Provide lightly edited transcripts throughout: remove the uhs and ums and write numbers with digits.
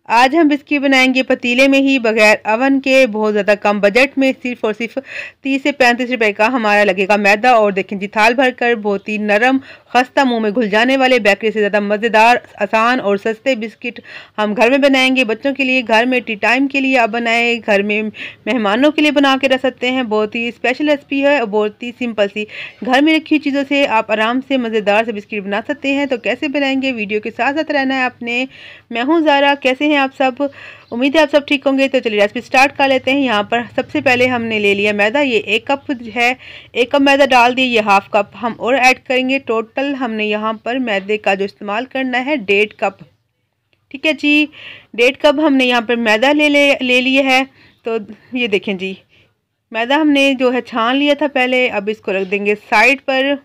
आज हम बिस्किट बनाएंगे पतीले में ही बगैर अवन के, बहुत ज़्यादा कम बजट में। सिर्फ और सिर्फ 30 से 35 रुपए का हमारा लगेगा मैदा। और देखें जी, थाल भरकर बहुत ही नरम, खस्ता, मुंह में घुल जाने वाले, बेकरी से ज़्यादा मज़ेदार, आसान और सस्ते बिस्किट हम घर में बनाएंगे। बच्चों के लिए, घर में टी टाइम के लिए आप बनाएं, घर में मेहमानों के लिए बना के रख सकते हैं। बहुत ही स्पेशल रेसिपी है और बहुत ही सिंपल सी, घर में रखी हुई चीज़ों से आप आराम से मज़ेदार से बिस्किट बना सकते हैं। तो कैसे बनाएंगे, वीडियो के साथ साथ रहना है आपने। मैं हूँ ज़ारा, कैसे हैं आप सब? उम्मीद है आप सब ठीक होंगे। तो चलिए रेसिपी स्टार्ट कर लेते हैं। यहाँ पर सबसे पहले हमने ले लिया मैदा, ये 1 कप है। 1 कप मैदा डाल दिए, ये हाफ कप हम और ऐड करेंगे। टोटल हमने यहाँ पर मैदे का जो इस्तेमाल करना है 1.5 कप। ठीक है जी, 1.5 कप हमने यहाँ पर मैदा ले लिए है। तो ये देखें जी, मैदा हमने जो है छान लिया था पहले, अब इसको रख देंगे साइड पर।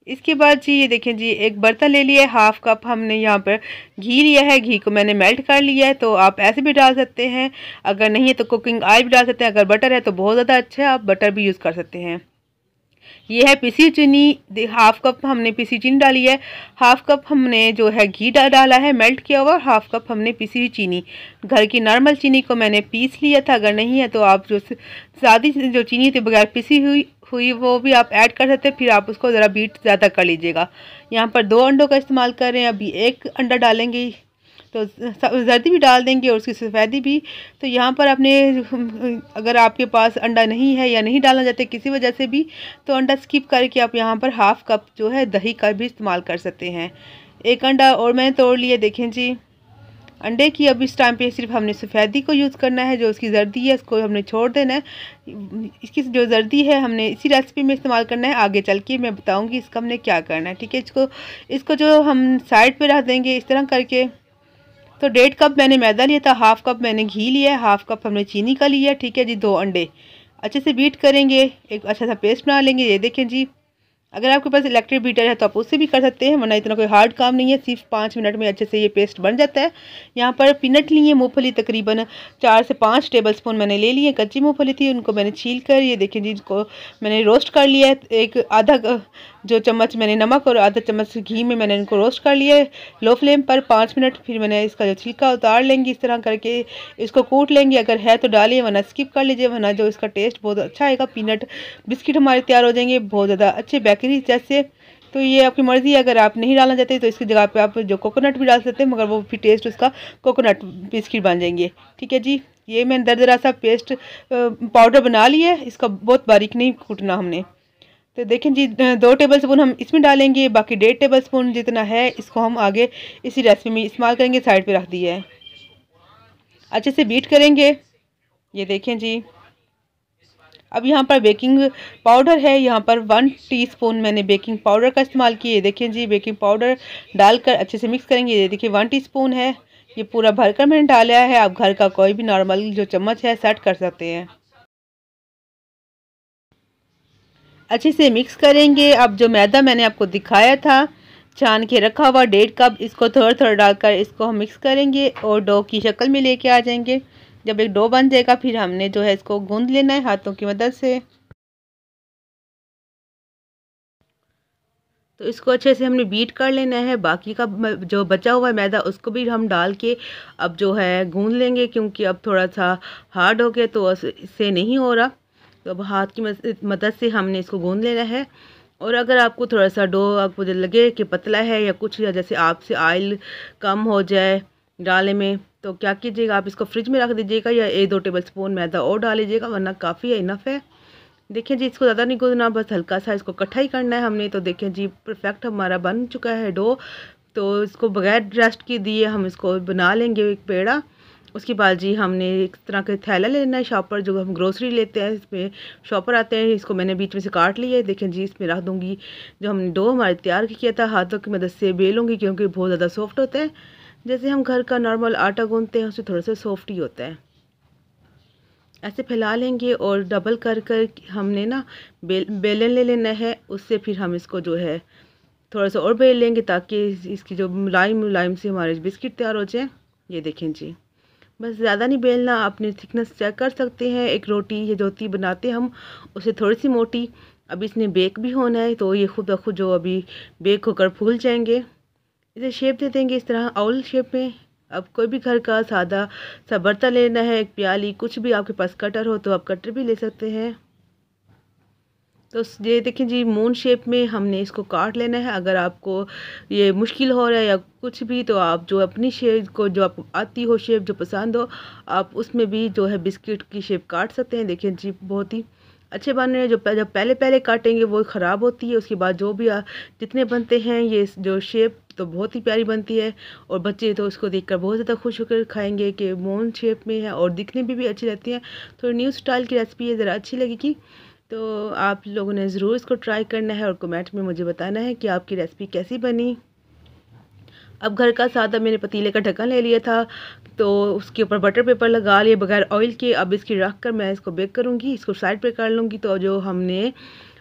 इसके बाद जी ये देखें जी, एक बर्तन ले लिया है, हाफ कप हमने यहाँ पर घी लिया है। घी को मैंने मेल्ट कर लिया है। तो आप ऐसे भी डाल सकते हैं, अगर नहीं है तो कुकिंग ऑयल भी डाल सकते हैं। अगर बटर है तो बहुत ज़्यादा अच्छा है, आप बटर भी यूज़ कर सकते हैं। ये है पिसी चीनी, हाफ कप हमने पिसी चीनी डाली है। हाफ कप हमने जो है घी डाला है मेल्ट किया हुआ। हाफ कप हमने पिसी हुई चीनी, घर की नॉर्मल चीनी को मैंने पीस लिया था। अगर नहीं है तो आप जो सादी जो चीनी थी बगैर पिसी हुई वो भी आप ऐड कर सकते हैं। फिर आप उसको ज़रा बीट ज़्यादा कर लीजिएगा। यहाँ पर 2 अंडों का इस्तेमाल कर रहे हैं, अभी 1 अंडा डालेंगे। तो जर्दी भी डाल देंगे और उसकी सफ़ेदी भी। तो यहाँ पर आपने, अगर आपके पास अंडा नहीं है या नहीं डालना चाहते किसी वजह से भी, तो अंडा स्किप करके आप यहाँ पर हाफ कप जो है दही का भी इस्तेमाल कर सकते हैं। 1 अंडा और मैंने तोड़ लिए, देखें जी। अंडे की अब इस टाइम पे सिर्फ हमने सफ़ेदी को यूज़ करना है, जो उसकी जर्दी है उसको हमने छोड़ देना है। इसकी जो जर्दी है हमने इसी रेसिपी में इस्तेमाल करना है। आगे चल के मैं बताऊँगी इसका हमने क्या करना है। ठीक है, इसको जो हम साइड पर रख देंगे इस तरह करके। तो 1.5 कप मैंने मैदा लिया था, हाफ कप मैंने घी लिया है, हाफ कप हमने चीनी का लिया है। ठीक है जी, 2 अंडे अच्छे से बीट करेंगे, एक अच्छा सा पेस्ट बना लेंगे। ये देखें जी, अगर आपके पास इलेक्ट्रिक बीटर है तो आप उससे भी कर सकते हैं, वरना इतना कोई हार्ड काम नहीं है। सिर्फ 5 मिनट में अच्छे से ये पेस्ट बन जाता है। यहाँ पर पीनट लिए, मूंगफली तकरीबन 4 से 5 टेबलस्पून मैंने ले लिए। कच्ची मूंगफली थी, उनको मैंने छील कर, ये देखें जी, इसको मैंने रोस्ट कर लिया है। एक आधा जो चम्मच मैंने नमक और आधा चम्मच घी में मैंने इनको रोस्ट कर लिया है लो फ्लेम पर 5 मिनट। फिर मैंने इसका जो छिलका उतार लेंगे, इस तरह करके इसको कूट लेंगे। अगर है तो डालिए, वरना स्किप कर लीजिए, वरना जो इसका टेस्ट बहुत अच्छा आएगा। पीनट बिस्किट हमारे तैयार हो जाएंगे बहुत ज़्यादा अच्छे, बेकरी जैसे। तो ये आपकी मर्ज़ी है, अगर आप नहीं डालना चाहते तो इसकी जगह पे आप जो कोकोनट भी डाल सकते हैं, मगर वो फिर टेस्ट उसका कोकोनट बिस्किट बन जाएंगे। ठीक है जी, ये मैंने दरदरा सा पेस्ट पाउडर बना लिया है, इसका बहुत बारीक नहीं कूटना हमने। तो देखें जी, 2 टेबलस्पून हम इसमें डालेंगे, बाकी 1.5 टेबलस्पून जितना है इसको हम आगे इसी रेसिपी में इस्तेमाल करेंगे। साइड पे रख दिया है, अच्छे से बीट करेंगे। ये देखें जी, अब यहाँ पर बेकिंग पाउडर है, यहाँ पर 1 टीस्पून मैंने बेकिंग पाउडर का इस्तेमाल किया। ये देखें जी, बेकिंग पाउडर डालकर अच्छे से मिक्स करेंगे। ये देखिए 1 टीस्पून है, ये पूरा भरकर मैंने डाला है। आप घर का कोई भी नॉर्मल जो चम्मच है सेट कर सकते हैं। अच्छे से मिक्स करेंगे। अब जो मैदा मैंने आपको दिखाया था छान के रखा हुआ 1.5 कप, इसको थोड़ा थोड़ा डालकर इसको हम मिक्स करेंगे और डो की शक्ल में लेके आ जाएंगे। जब एक डो बन जाएगा फिर हमने जो है इसको गूंद लेना है हाथों की मदद से। तो इसको अच्छे से हमने बीट कर लेना है। बाकी का जो बचा हुआ है मैदा उसको भी हम डाल के अब जो है गूंद लेंगे, क्योंकि अब थोड़ा सा हार्ड हो गया तो इससे नहीं हो रहा। तो अब हाथ की मदद से हमने इसको गूंद लेना है। और अगर आपको थोड़ा सा डो आपको लगे कि पतला है या कुछ, या जैसे आपसे ऑयल कम हो जाए डालने में, तो क्या कीजिएगा, आप इसको फ्रिज में रख दीजिएगा या 1-2 टेबलस्पून मैदा और डाल लीजिएगा, वरना काफ़ी है, इनफ है। देखिए जी, इसको ज़्यादा नहीं गूंदना, बस हल्का सा इसको इकट्ठा ही करना है हमने। तो देखें जी, परफेक्ट हमारा बन चुका है डो। तो इसको बगैर रेस्ट के दिए हम इसको बना लेंगे एक पेड़ा। उसके बाद जी हमने एक तरह का थैला लेना है, शॉपर, जो हम ग्रोसरी लेते हैं इसमें शॉपर आते हैं। इसको मैंने बीच में से काट लिया है। देखें जी, इसमें रख दूँगी जो हमने डो हमारे तैयार किया था, हाथों की मदद से बेलूँगी, क्योंकि बहुत ज़्यादा सॉफ्ट होता है। जैसे हम घर का नॉर्मल आटा गूंथते हैं उससे थोड़ा सा सॉफ्ट ही होता है। ऐसे फैला लेंगे और डबल कर कर हमने ना बेलन ले लेना है। उससे फिर हम इसको जो है थोड़ा सा और बेल लेंगे, ताकि इसकी जो मुलायम मुलायम से हमारे बिस्किट तैयार हो जाए। ये देखें जी, बस ज़्यादा नहीं बेलना, अपनी थिकनेस चेक कर सकते हैं। एक रोटी ये रोटी बनाते हम उससे थोड़ी सी मोटी। अब इसने बेक भी होना है, तो ये खुद जो अभी बेक होकर फूल जाएंगे। इसे शेप दे देंगे इस तरह, आउल शेप में। अब कोई भी घर का सादा सा बर्तन लेना है, एक प्याली, कुछ भी आपके पास कटर हो तो आप कटर भी ले सकते हैं। तो ये देखिए जी, मून शेप में हमने इसको काट लेना है। अगर आपको ये मुश्किल हो रहा है या कुछ भी, तो आप जो अपनी शेप को, जो आपको आती हो शेप, जो पसंद हो, आप उसमें भी जो है बिस्किट की शेप काट सकते हैं। देखिए जी, बहुत ही अच्छे बन रहे हैं। जब पहले पहले काटेंगे वो ख़राब होती है, उसके बाद जो भी जितने बनते हैं ये जो शेप, तो बहुत ही प्यारी बनती है। और बच्चे तो उसको देखकर बहुत ज़्यादा खुश होकर खाएंगे कि मून शेप में है, और दिखने में भी अच्छी रहती है। थोड़ी न्यू स्टाइल की रेसिपी है, ज़रा अच्छी लगेगी तो आप लोगों ने ज़रूर इसको ट्राई करना है और कमेंट में मुझे बताना है कि आपकी रेसिपी कैसी बनी। अब घर का सादा मैंने पतीले का ढक्कन ले लिया था, तो उसके ऊपर बटर पेपर लगा लिया बगैर ऑयल के। अब इसकी रख कर मैं इसको बेक करूँगी, इसको साइड पे कर लूँगी। तो जो हमने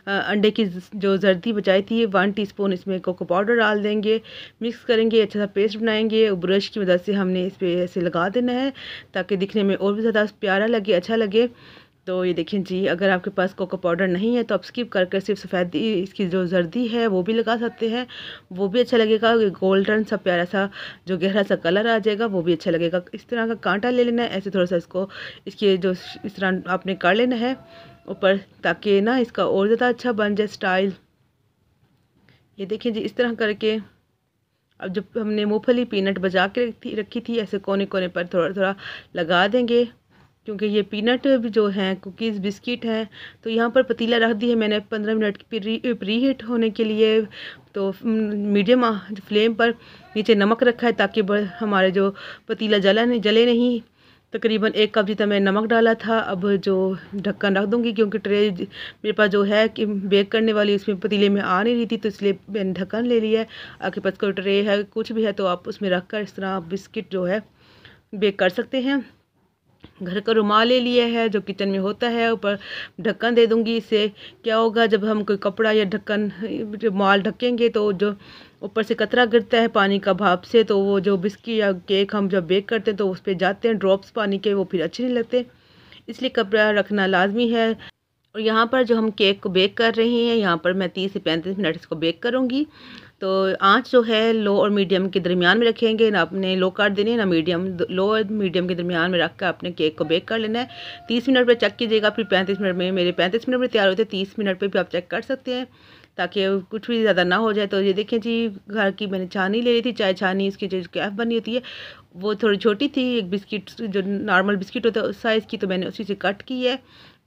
अंडे की जो जर्दी बचाई थी, 1 टीस्पून इसमें कोको पाउडर डाल देंगे, मिक्स करेंगे, अच्छा सा पेस्ट बनाएंगे। ब्रश की मदद से हमने इस पर ऐसे लगा देना है ताकि दिखने में और भी ज़्यादा प्यारा लगे, अच्छा लगे। तो ये देखें जी, अगर आपके पास कोको पाउडर नहीं है तो आप स्किप करके सिर्फ सफ़ेदी इसकी जो जर्दी है वो भी लगा सकते हैं, वो भी अच्छा लगेगा। गोल्डन सा प्यारा सा जो गहरा सा कलर आ जाएगा, वो भी अच्छा लगेगा। इस तरह का कांटा ले लेना है, ऐसे थोड़ा सा इसको इसके जो इस तरह आपने कर लेना है ऊपर, ताकि ना इसका और ज़्यादा अच्छा बन जाए स्टाइल। ये देखिए जी, इस तरह करके अब जब हमने मूंगफली पीनट बचा के रखी थी, ऐसे कोने कोने पर थोड़ा थोड़ा लगा देंगे, क्योंकि ये पीनट भी जो हैं कुकीज़ बिस्किट हैं। तो यहाँ पर पतीला रख दी है मैंने 15 मिनट प्री हीट होने के लिए। तो मीडियम फ्लेम पर नीचे नमक रखा है ताकि हमारे जो पतीला जले नहीं। तकरीबन 1 कप जितना मैंने नमक डाला था। अब जो ढक्कन रख दूँगी, क्योंकि ट्रे मेरे पास जो है कि बेक करने वाली, उसमें पतीले में आ नहीं रही थी, तो इसलिए मैंने ढक्कन ले लिया है। आपके पास कोई ट्रे है, कुछ भी है, तो आप उसमें रख कर इस तरह बिस्किट जो है बेक कर सकते हैं। घर का रुमाल ले लिया है जो किचन में होता है, ऊपर ढक्कन दे दूंगी। इससे क्या होगा, जब हम कोई कपड़ा या ढक्कन रुमाल ढकेंगे तो जो ऊपर से कतरा गिरता है पानी का भाप से, तो वो जो बिस्किट या केक हम जब बेक करते हैं तो उस पर जाते हैं ड्रॉप्स पानी के, वो फिर अच्छे नहीं लगते। इसलिए कपड़ा रखना लाजमी है। और यहाँ पर जो हम केक को बेक कर रहे हैं, यहाँ पर मैं 30 से 35 मिनट इसको बेक करूँगी। तो आंच जो है लो और मीडियम के दरमियान में रखेंगे, ना आपने लो कर देनी है ना मीडियम, लो और मीडियम के दरमियान में रख कर अपने केक को बेक कर लेना है। 30 मिनट पर चेक कीजिएगा, फिर 35 मिनट में, मेरे 35 मिनट में तैयार होते हैं, 30 मिनट पर भी आप चेक कर सकते हैं ताकि कुछ भी ज़्यादा ना हो जाए। तो ये देखें जी, घर की मैंने छानी ले ली थी, चाय छानी, इसकी जो कैप बनी होती है वो थोड़ी छोटी थी, एक बिस्किट जो नॉर्मल बिस्किट होता है उस साइज़ की, तो मैंने उसी से कट की है।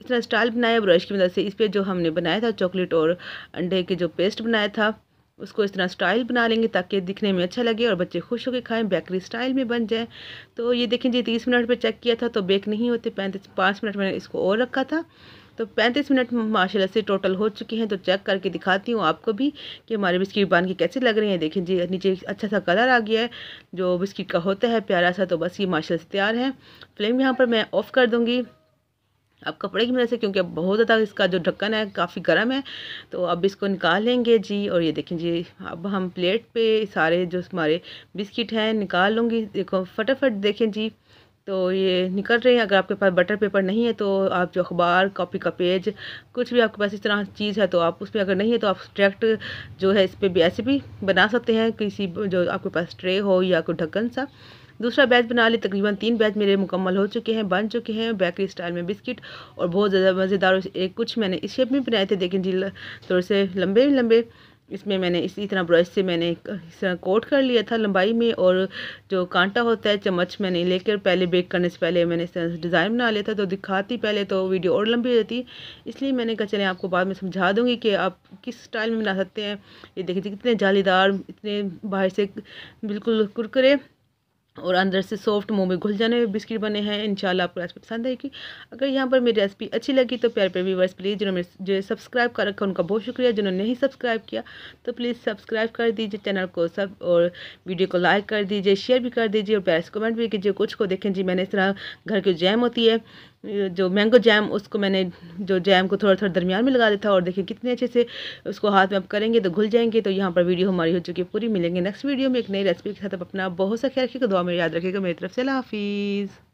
इस तरह स्टाइल बनाया ब्रश की मदद से। इस पर जो हमने बनाया था चॉकलेट और अंडे के जो पेस्ट बनाया था, उसको इस तरह स्टाइल बना लेंगे ताकि दिखने में अच्छा लगे और बच्चे खुश होकर खाएं, बेकरी स्टाइल में बन जाए। तो ये देखें जी, 30 मिनट पे चेक किया था तो बेक नहीं होते, 5 मिनट मैंने इसको और रखा था। तो 35 मिनट माशाल्लाह से टोटल हो चुके हैं। तो चेक करके दिखाती हूँ आपको भी कि हमारे बिस्किट बन के कैसे लग रहे हैं। देखें जी, नीचे अच्छा सा कलर आ गया है जो बिस्किट का होता है, प्यारा सा। तो बस ये माशाल्लाह से तैयार है। फ्लेम यहाँ पर मैं ऑफ़ कर दूँगी अब कपड़े की वजह से, क्योंकि अब बहुत ज़्यादा इसका जो ढक्कन है काफ़ी गर्म है। तो अब इसको निकाल लेंगे जी। और ये देखें जी, अब हम प्लेट पे सारे जो हमारे बिस्किट हैं निकाल लूँगी। देखो फटाफट देखें जी, तो ये निकल रहे हैं। अगर आपके पास बटर पेपर नहीं है तो आप जो अखबार, कॉपी का पेज, कुछ भी आपके पास इस तरह चीज़ है तो आप उस पर, अगर नहीं है तो आप डायरेक्ट जो है इस पर भी ऐसे भी बना सकते हैं, किसी जो आपके पास ट्रे हो या कोई ढक्कन सा। दूसरा बैच बना ली, तकरीबन 3 बैच मेरे मुकम्मल हो चुके हैं, बन चुके हैं बेकरी स्टाइल में बिस्किट, और बहुत ज़्यादा मज़ेदार। एक कुछ मैंने इस शेप में बनाए थे, देखें जी, थोड़े से लंबे लंबे। इसमें मैंने इसी तरह ब्रश से मैंने इस तरह कोट कर लिया था लंबाई में, और जो कांटा होता है चम्मच मैंने लेकर पहले बेक करने से पहले मैंने इस तरह डिज़ाइन बना लिया था। तो दिखाती पहले तो वीडियो और लंबी हो जाती, इसलिए मैंने कहा चलें आपको बाद में समझा दूँगी कि आप किस स्टाइल में बना सकते हैं। ये देखिए कितने जालीदार, इतने बाहर से बिल्कुल कुरकुरे और अंदर से सॉफ्ट, मुंह में घुल जाने हुए बिस्किट बने हैं। इंशाल्लाह आपको रेसिपी पसंद आएगी। अगर यहाँ पर मेरी रेसिपी अच्छी लगी तो प्यारे प्यारे व्यूअर्स प्लीज़, जिन्होंने जो सब्सक्राइब कर रखा उनका बहुत शुक्रिया, जिन्होंने नहीं सब्सक्राइब किया तो प्लीज़ सब्सक्राइब कर दीजिए चैनल को सब, और वीडियो को लाइक कर दीजिए, शेयर भी कर दीजिए, और प्यारे से कमेंट भी कीजिए। कुछ को देखें जी, मैंने इस तरह घर की जैम होती है जो मैंगो जैम, उसको मैंने जो जैम को थोड़ा थोड़ा दरमियान में लगा देता, और देखिए कितने अच्छे से उसको हाथ में आप करेंगे तो घुल जाएंगे। तो यहाँ पर वीडियो हमारी हो चुकी है पूरी। मिलेंगे नेक्स्ट वीडियो में एक नई रेसिपी के साथ। आप अपना बहुत सा ख्याल रखिएगा, दुआ में याद रखिएगा। मेरी तरफ से अल्लाह हाफिज़।